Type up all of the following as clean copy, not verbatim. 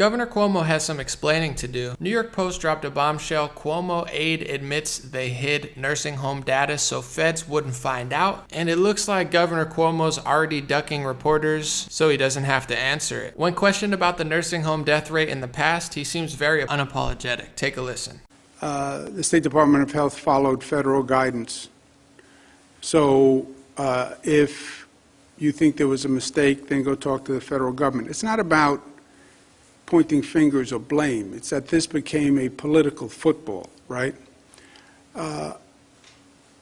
Governor Cuomo has some explaining to do. New York Post dropped a bombshell. Cuomo aide admits they hid nursing home data so feds wouldn't find out. And it looks like Governor Cuomo's already ducking reporters so he doesn't have to answer it. When questioned about the nursing home death rate in the past, he seems very unapologetic. Take a listen. The State Department of Health followed federal guidance. So if you think there was a mistake, then go talk to the federal government. It's not about pointing fingers or blame. It's that this became a political football, right?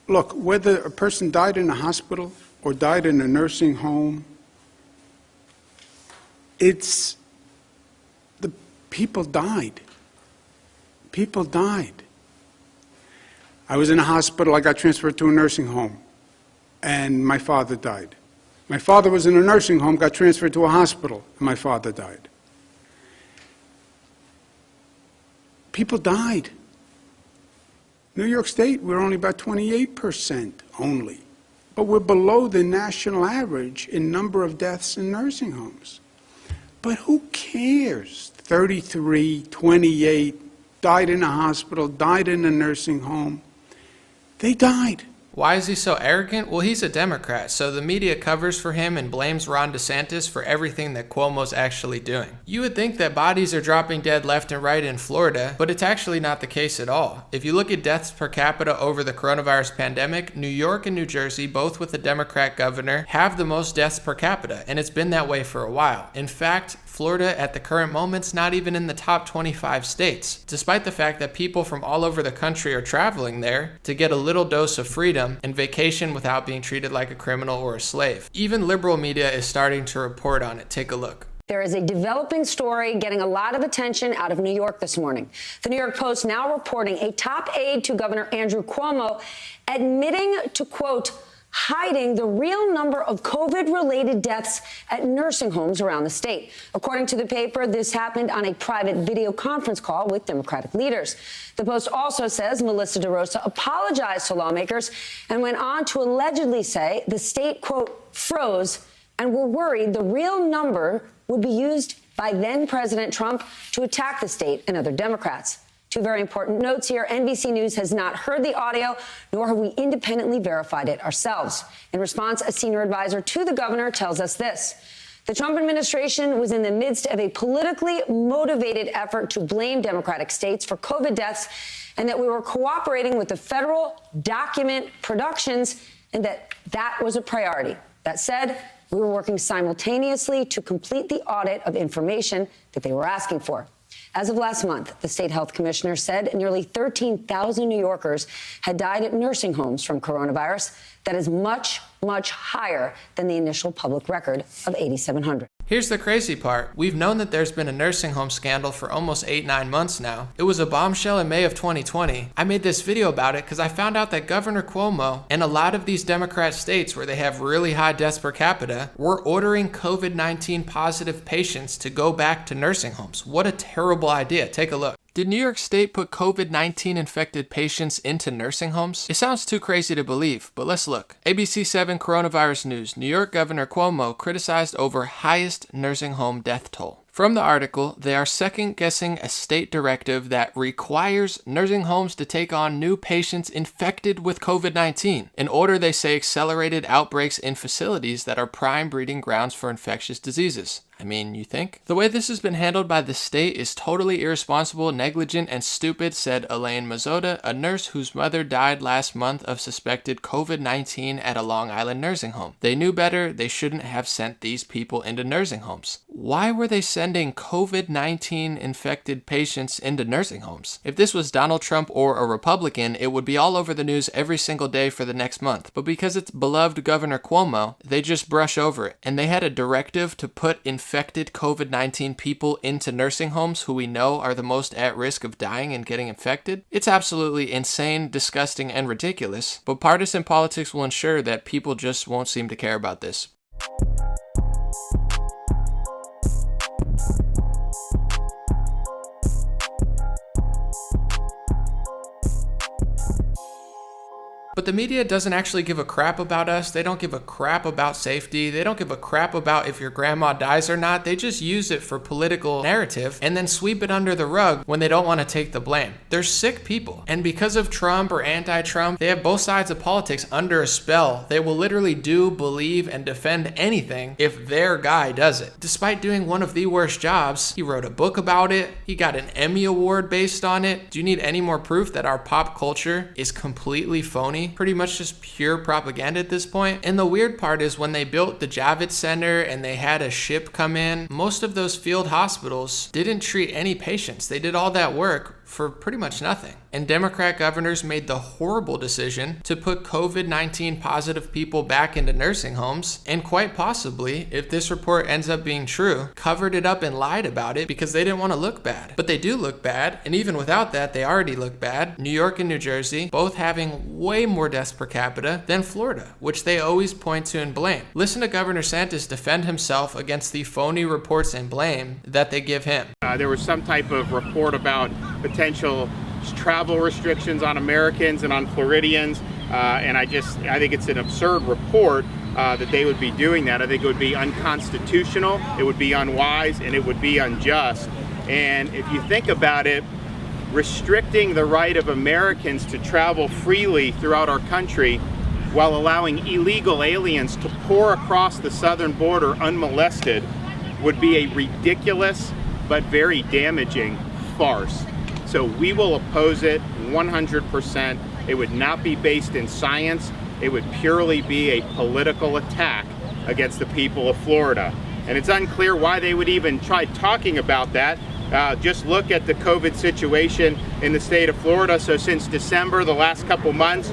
Look, whether a person died in a hospital or died in a nursing home, the people died. People died. I was in a hospital, I got transferred to a nursing home, and my father died. My father was in a nursing home, got transferred to a hospital, and my father died. People died. New York State, we're only about 28% only, but we're below the national average in number of deaths in nursing homes. But who cares? 33, 28, died in a hospital, died in a nursing home. They died. Why is he so arrogant? Well, he's a Democrat, so the media covers for him and blames Ron DeSantis for everything that Cuomo's actually doing. You would think that bodies are dropping dead left and right in Florida, but it's actually not the case at all. If you look at deaths per capita over the coronavirus pandemic, New York and New Jersey, both with a Democrat governor, have the most deaths per capita, and it's been that way for a while. In fact, Florida at the current moment's not even in the top 25 states, despite the fact that people from all over the country are traveling there to get a little dose of freedom and vacation without being treated like a criminal or a slave. Even liberal media is starting to report on it. Take a look. There is a developing story getting a lot of attention out of New York this morning. The New York Post now reporting a top aide to Governor Andrew Cuomo admitting to, quote, hiding the real number of COVID-related deaths at nursing homes around the state. According to the paper, this happened on a private video conference call with Democratic leaders. The Post also says Melissa DeRosa apologized to lawmakers and went on to allegedly say the state, quote, froze and were worried the real number would be used by then-President Trump to attack the state and other Democrats. Two very important notes here. NBC News has not heard the audio, nor have we independently verified it ourselves. In response, a senior advisor to the governor tells us this. The Trump administration was in the midst of a politically motivated effort to blame Democratic states for COVID deaths, and that we were cooperating with the federal document productions, and that was a priority. That said, we were working simultaneously to complete the audit of information that they were asking for. As of last month, the state health commissioner said nearly 13,000 New Yorkers had died at nursing homes from coronavirus. That is much, much higher than the initial public record of 8,700. Here's the crazy part. We've known that there's been a nursing home scandal for almost 8-9 months now. It was a bombshell in May of 2020. I made this video about it because I found out that Governor Cuomo and a lot of these Democrat states where they have really high deaths per capita were ordering COVID-19 positive patients to go back to nursing homes. What a terrible idea. Take a look. Did New York State put COVID-19 infected patients into nursing homes? It sounds too crazy to believe, but let's look. ABC 7 Coronavirus News. New York Governor Cuomo criticized over highest nursing home death toll. From the article, they are second-guessing a state directive that requires nursing homes to take on new patients infected with COVID-19 in order, they say, accelerated outbreaks in facilities that are prime breeding grounds for infectious diseases. I mean, you think? The way this has been handled by the state is totally irresponsible, negligent, and stupid, said Elaine Mazzotta, a nurse whose mother died last month of suspected COVID-19 at a Long Island nursing home. They knew better. They shouldn't have sent these people into nursing homes. Why were they sending COVID-19 infected patients into nursing homes? If this was Donald Trump or a Republican, it would be all over the news every single day for the next month. But because it's beloved Governor Cuomo, they just brush over it. And they had a directive to put infected COVID-19 people into nursing homes who we know are the most at risk of dying and getting infected. It's absolutely insane, disgusting, and ridiculous. But partisan politics will ensure that people just won't seem to care about this. But the media doesn't actually give a crap about us. They don't give a crap about safety. They don't give a crap about if your grandma dies or not. They just use it for political narrative and then sweep it under the rug when they don't want to take the blame. They're sick people. And because of Trump or anti-Trump, they have both sides of politics under a spell. They will literally do, believe, and defend anything if their guy does it. Despite doing one of the worst jobs, he wrote a book about it. He got an Emmy Award based on it. Do you need any more proof that our pop culture is completely phony? Pretty much just pure propaganda at this point. And the weird part is when they built the Javits Center and they had a ship come in, most of those field hospitals didn't treat any patients. They did all that work for pretty much nothing. And Democrat governors made the horrible decision to put COVID-19 positive people back into nursing homes, and quite possibly, if this report ends up being true, covered it up and lied about it because they didn't want to look bad. But they do look bad, and even without that, they already look bad. New York and New Jersey, both having way more deaths per capita than Florida, which they always point to and blame. Listen to Governor DeSantis defend himself against the phony reports and blame that they give him. There was some type of report about potential travel restrictions on Americans and on Floridians, and I think it's an absurd report that they would be doing that. I think it would be unconstitutional, it would be unwise, and it would be unjust. And if you think about it, restricting the right of Americans to travel freely throughout our country while allowing illegal aliens to pour across the southern border unmolested would be a ridiculous but very damaging farce. So we will oppose it 100%. It would not be based in science. It would purely be a political attack against the people of Florida. And it's unclear why they would even try talking about that. Just look at the COVID situation in the state of Florida. So since December, the last couple months,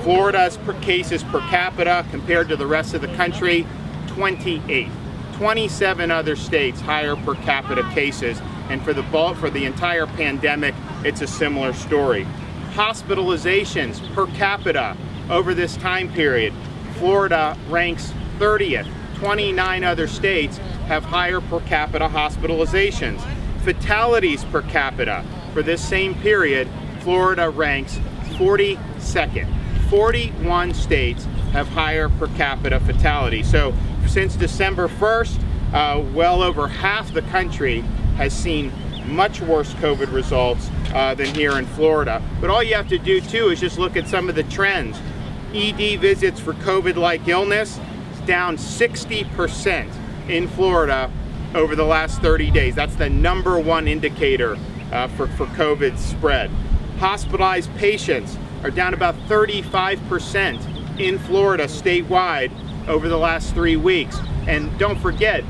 Florida's cases per capita compared to the rest of the country, 28. 27 other states higher per capita cases, and for the entire pandemic, it's a similar story. Hospitalizations per capita over this time period, Florida ranks 30th. 29 other states have higher per capita hospitalizations. Fatalities per capita for this same period, Florida ranks 42nd. 41 states have higher per capita fatalities. So since December 1st, well over half the country has seen much worse COVID results than here in Florida. But all you have to do too is just look at some of the trends. ED visits for COVID-like illness is down 60% in Florida over the last 30 days. That's the number one indicator for COVID spread. Hospitalized patients are down about 35% in Florida statewide over the last 3 weeks. And don't forget,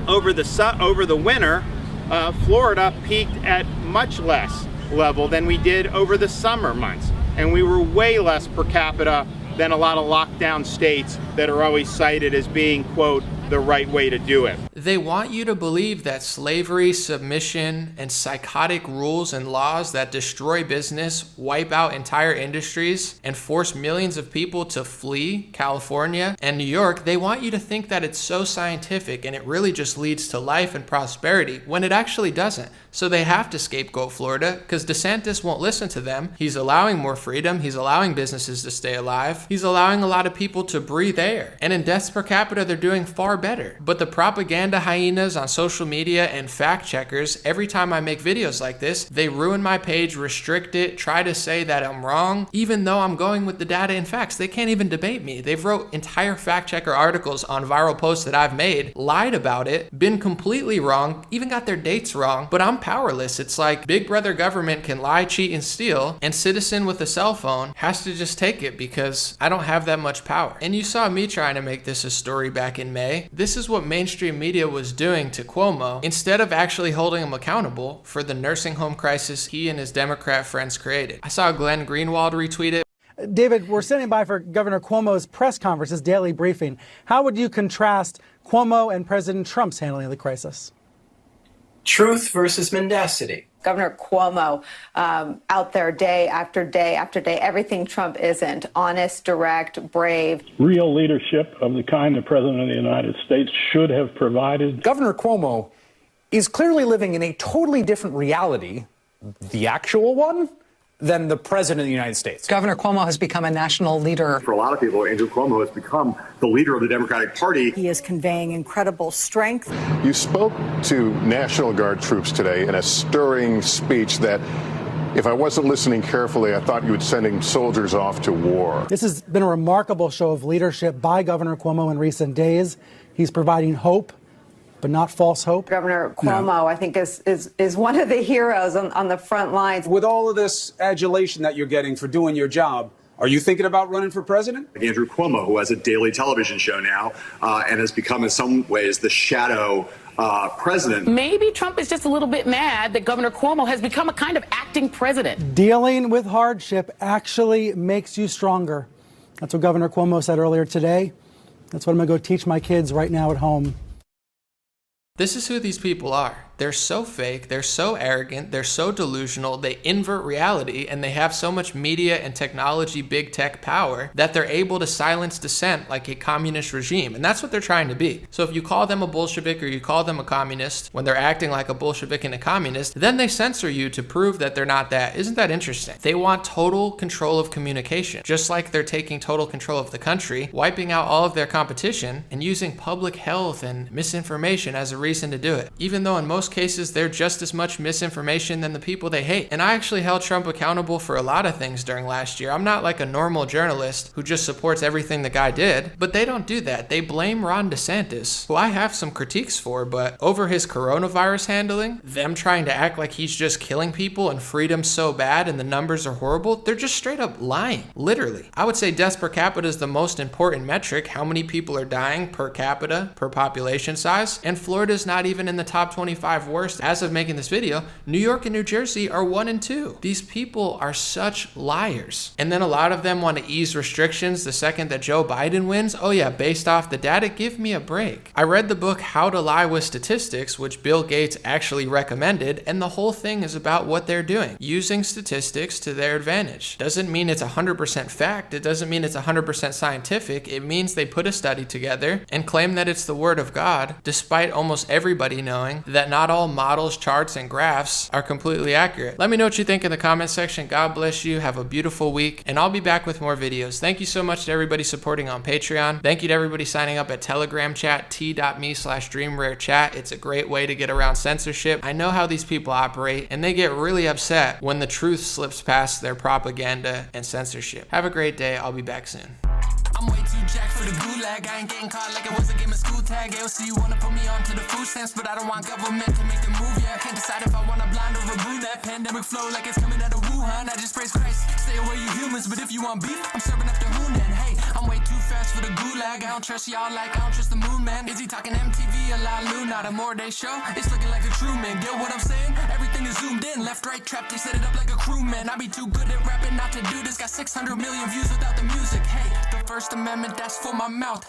over the winter, Florida peaked at much less level than we did over the summer months. And we were way less per capita than a lot of lockdown states that are always cited as being, quote, the right way to do it. They want you to believe that slavery, submission, and psychotic rules and laws that destroy business, wipe out entire industries, and force millions of people to flee California and New York, they want you to think that it's so scientific and it really just leads to life and prosperity, when it actually doesn't. So they have to scapegoat Florida because DeSantis won't listen to them. He's allowing more freedom. He's allowing businesses to stay alive. He's allowing a lot of people to breathe air. And in deaths per capita, they're doing far better. But the propaganda hyenas on social media and fact checkers, every time I make videos like this, they ruin my page, restrict it, try to say that I'm wrong, even though I'm going with the data and facts. They can't even debate me. They've wrote entire fact checker articles on viral posts that I've made, lied about it, been completely wrong, even got their dates wrong, but I'm powerless. It's like big brother government can lie, cheat, and steal, and citizen with a cell phone has to just take it because I don't have that much power. And you saw me trying to make this a story back in May. This is what mainstream media was doing to Cuomo instead of actually holding him accountable for the nursing home crisis he and his Democrat friends created. I saw Glenn Greenwald retweet it. David, we're standing by for Governor Cuomo's press conference, his daily briefing. How would you contrast Cuomo and President Trump's handling of the crisis? Truth versus mendacity. Governor Cuomo out there day after day after day, everything Trump isn't. Honest, direct, brave. Real leadership of the kind the President of the United States should have provided. Governor Cuomo is clearly living in a totally different reality, the actual one, than the president of the United States. Governor Cuomo has become a national leader. For a lot of people, Andrew Cuomo has become the leader of the Democratic Party. He is conveying incredible strength. You spoke to National Guard troops today in a stirring speech that, if I wasn't listening carefully, I thought you were sending soldiers off to war. This has been a remarkable show of leadership by Governor Cuomo in recent days. He's providing hope, but not false hope. Governor Cuomo, I think, is one of the heroes on the front lines. With all of this adulation that you're getting for doing your job, are you thinking about running for president? Andrew Cuomo, who has a daily television show now and has become in some ways the shadow president. Maybe Trump is just a little bit mad that Governor Cuomo has become a kind of acting president. Dealing with hardship actually makes you stronger. That's what Governor Cuomo said earlier today. That's what I'm going to go teach my kids right now at home. This is who these people are. They're so fake, they're so arrogant, they're so delusional, they invert reality, and they have so much media and technology big tech power that they're able to silence dissent like a communist regime. And that's what they're trying to be. So if you call them a Bolshevik or you call them a communist when they're acting like a Bolshevik and a communist, then they censor you to prove that they're not that. Isn't that interesting? They want total control of communication, just like they're taking total control of the country, wiping out all of their competition, and using public health and misinformation as a reason to do it. Even though in most cases they're just as much misinformation than the people they hate. And I actually held Trump accountable for a lot of things during last year. I'm not like a normal journalist who just supports everything the guy did, but they don't do that. They blame Ron DeSantis, who I have some critiques for, but over his coronavirus handling, them trying to act like he's just killing people and freedom's so bad and the numbers are horrible, they're just straight up lying, literally. I would say deaths per capita is the most important metric, how many people are dying per capita, per population size, and Florida's not even in the top 25 worst. As of making this video, New York and New Jersey are 1 and 2. These people are such liars. And then a lot of them want to ease restrictions the second that Joe Biden wins. Oh yeah, based off the data, give me a break. I read the book How to Lie with Statistics, which Bill Gates actually recommended, and the whole thing is about what they're doing, using statistics to their advantage. Doesn't mean it's 100% fact. It doesn't mean it's 100% scientific. It means they put a study together and claim that it's the word of God, despite almost everybody knowing that not all models, charts, and graphs are completely accurate. Let me know what you think in the comment section. God bless you. Have a beautiful week, and I'll be back with more videos. Thank you so much to everybody supporting on Patreon. Thank you to everybody signing up at Telegram chat, t.me/DreamRareChat. It's a great way to get around censorship. I know how these people operate, and they get really upset when the truth slips past their propaganda and censorship. Have a great day. I'll be back soon. I'm way too jacked for the gulag. I ain't getting caught like it was a game of school tag. AOC wanna put me onto the food stamps, but I don't want government to make the move yet. Can't decide if I wanna blind or a brunette. Pandemic flow like it's coming out of Wuhan. I just praise Christ. Stay away, you humans, but if you want beef, I'm serving up the Hunan. Hey, I'm way too fast for the gulag. I don't trust y'all like I don't trust the moon man. Is he talking MTV, a la Luna, a more day show? It's looking like a Truman. Get what I'm saying? Everything is zoomed in, left, right, trapped. They set it up like a crewman. I be too good at rapping not to do this. Got 600 million views without the music. Hey, the First Amendment, that's for my mouth.